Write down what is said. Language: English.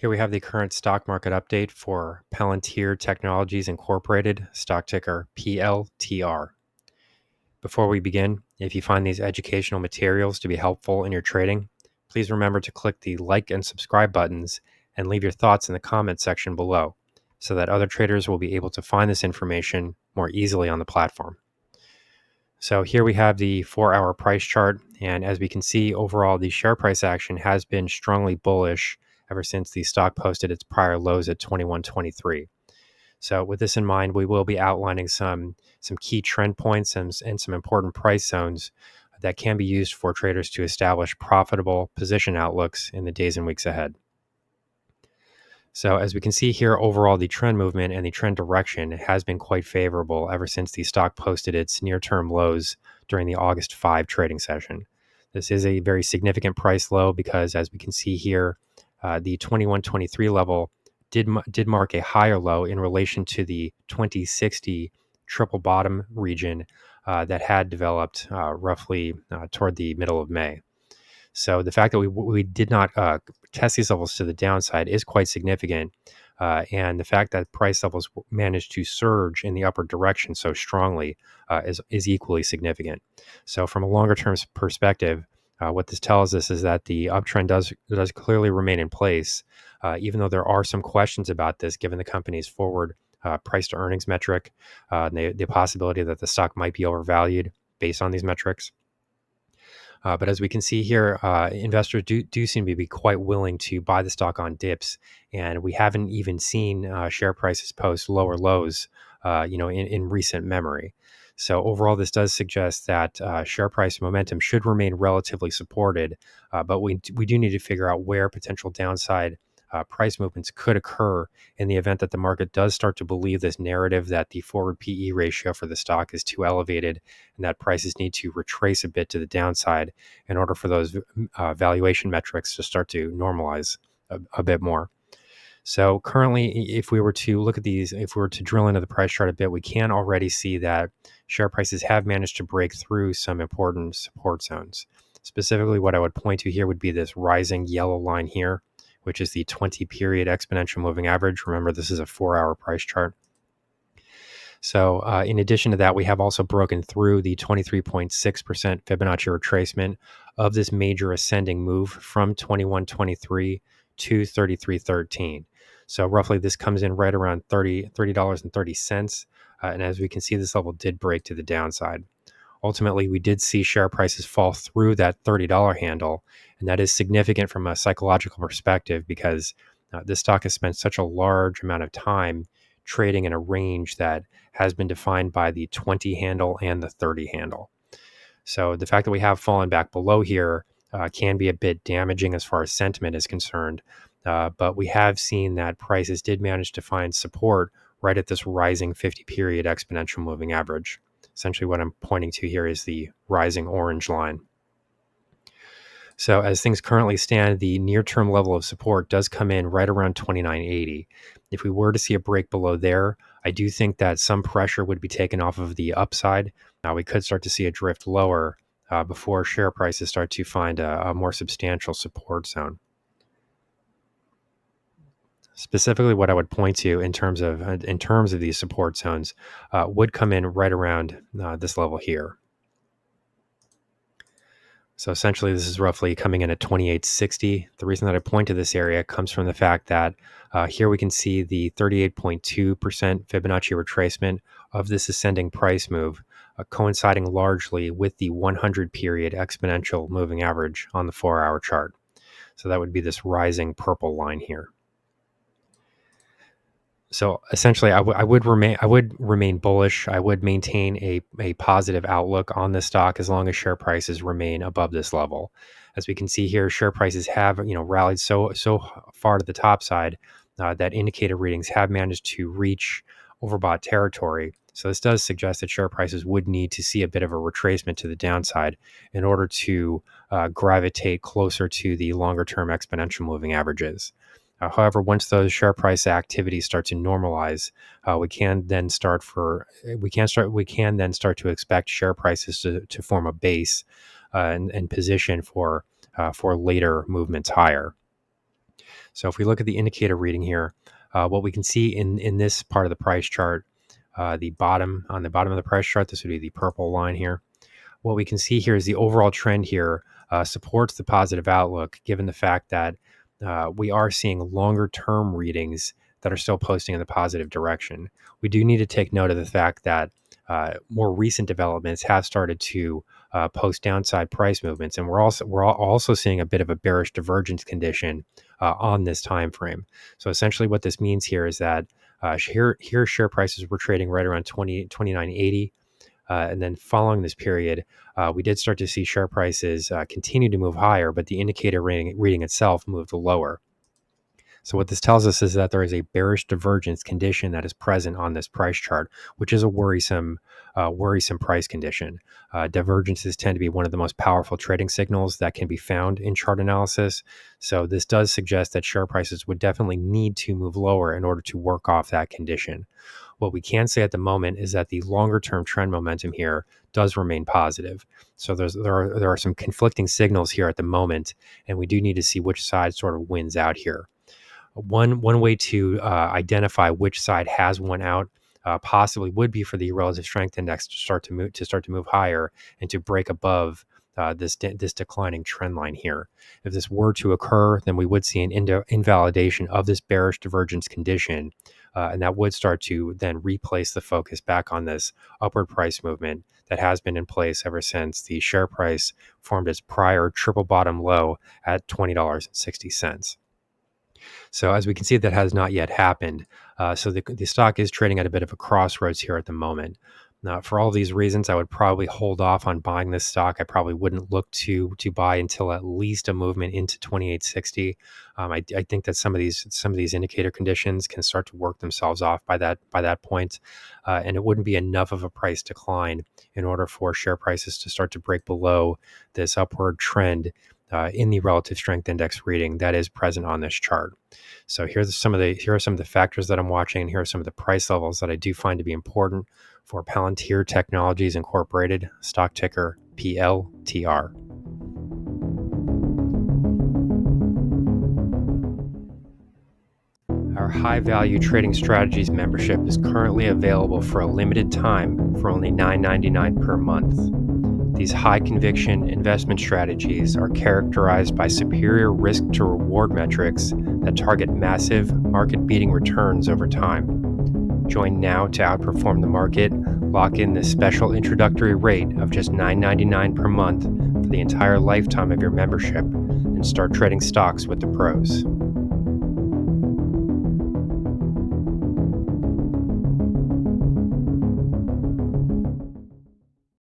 Here we have the current stock market update for Palantir Technologies Incorporated, stock ticker PLTR. Before we begin, if you find these educational materials to be helpful in your trading, please remember to click the like and subscribe buttons and leave your thoughts in the comment section below so that other traders will be able to find this information more easily on the platform. So here we have the 4-hour price chart, and as we can see, overall the share price action has been strongly bullish ever since the stock posted its prior lows at 21.23. So with this in mind, we will be outlining some key trend points and some important price zones that can be used for traders to establish profitable position outlooks in the days and weeks ahead. So as we can see here, overall, the trend movement and the trend direction has been quite favorable ever since the stock posted its near-term lows during the August 5 trading session. This is a very significant price low because, as we can see here, the 21.23 level did mark a higher low in relation to the 2060 triple bottom region that had developed roughly toward the middle of May. So the fact that we did not test these levels to the downside is quite significant. And the fact that price levels managed to surge in the upward direction so strongly is equally significant. So from a longer term perspective, what this tells us is that the uptrend does clearly remain in place, even though there are some questions about this given the company's forward price to earnings metric, and the possibility that the stock might be overvalued based on these metrics. But as we can see here, investors do seem to be quite willing to buy the stock on dips, and we haven't even seen share prices post lower lows, in recent memory. So overall, this does suggest that share price momentum should remain relatively supported, but we do need to figure out where potential downside price movements could occur in the event that the market does start to believe this narrative that the forward PE ratio for the stock is too elevated and that prices need to retrace a bit to the downside in order for those valuation metrics to start to normalize a bit more. So currently, if we were to look at these, if we were to drill into the price chart a bit, we can already see that share prices have managed to break through some important support zones. Specifically, what I would point to here would be this rising yellow line here, which is the 20-period exponential moving average. Remember, this is a 4-hour price chart. So in addition to that, we have also broken through the 23.6% Fibonacci retracement of this major ascending move from 21.23 to 33.13. So roughly this comes in right around $30.30. And as we can see, this level did break to the downside. Ultimately, we did see share prices fall through that $30 handle, and that is significant from a psychological perspective because this stock has spent such a large amount of time trading in a range that has been defined by the 20 handle and the 30 handle. So the fact that we have fallen back below here can be a bit damaging as far as sentiment is concerned, but we have seen that prices did manage to find support right at this rising 50-period exponential moving average. Essentially what I'm pointing to here is the rising orange line. So as things currently stand, the near-term level of support does come in right around 29.80. If we were to see a break below there, I do think that some pressure would be taken off of the upside. Now we could start to see a drift lower before share prices start to find a more substantial support zone. Specifically, what I would point to in terms of these support zones would come in right around this level here. So essentially, this is roughly coming in at 28.60. The reason that I point to this area comes from the fact that here we can see the 38.2% Fibonacci retracement of this ascending price move, coinciding largely with the 100-period exponential moving average on the 4-hour chart. So that would be this rising purple line here. So essentially, I would remain bullish. I would maintain a positive outlook on this stock as long as share prices remain above this level. As we can see here, share prices have rallied so far to the top side that indicator readings have managed to reach overbought territory. So this does suggest that share prices would need to see a bit of a retracement to the downside in order to gravitate closer to the longer term exponential moving averages. However, once those share price activities start to normalize, we can then start to expect share prices to form a base and position for later movements higher. So if we look at the indicator reading here, what we can see in this part of the price chart, on the bottom of the price chart, this would be the purple line here. What we can see here is the overall trend here supports the positive outlook, given the fact that we are seeing longer term readings that are still posting in the positive direction. We do need to take note of the fact that more recent developments have started to post downside price movements, and we're also seeing a bit of a bearish divergence condition on this time frame. So essentially, what this means here is that here share prices were trading right around 29.80. And then following this period, we did start to see share prices continue to move higher, but the indicator reading itself moved lower. So what this tells us is that there is a bearish divergence condition that is present on this price chart, which is a worrisome price condition. Divergences tend to be one of the most powerful trading signals that can be found in chart analysis. So this does suggest that share prices would definitely need to move lower in order to work off that condition. What we can say at the moment is that the longer term trend momentum here does remain positive. So there are some conflicting signals here at the moment, and we do need to see which side sort of wins out here. One way to identify which side has won out possibly would be for the relative strength index to start to move higher and to break above this declining trend line here. If this were to occur, then we would see an invalidation of this bearish divergence condition, and that would start to then replace the focus back on this upward price movement that has been in place ever since the share price formed its prior triple bottom low at $20.60. So as we can see, that has not yet happened. So the stock is trading at a bit of a crossroads here at the moment. Now, for all of these reasons, I would probably hold off on buying this stock. I probably wouldn't look to buy until at least a movement into 2860. I think that some of these indicator conditions can start to work themselves off by that point, and it wouldn't be enough of a price decline in order for share prices to start to break below this upward trend in the relative strength index reading that is present on this chart. So here are some of the factors that I'm watching, and here are some of the price levels that I do find to be important for Palantir Technologies Incorporated, stock ticker PLTR. Our high value trading strategies membership is currently available for a limited time for only $9.99 per month. These high conviction investment strategies are characterized by superior risk to reward metrics that target massive market beating returns over time. Join now to outperform the market. Lock in this special introductory rate of just $9.99 per month for the entire lifetime of your membership and start trading stocks with the pros.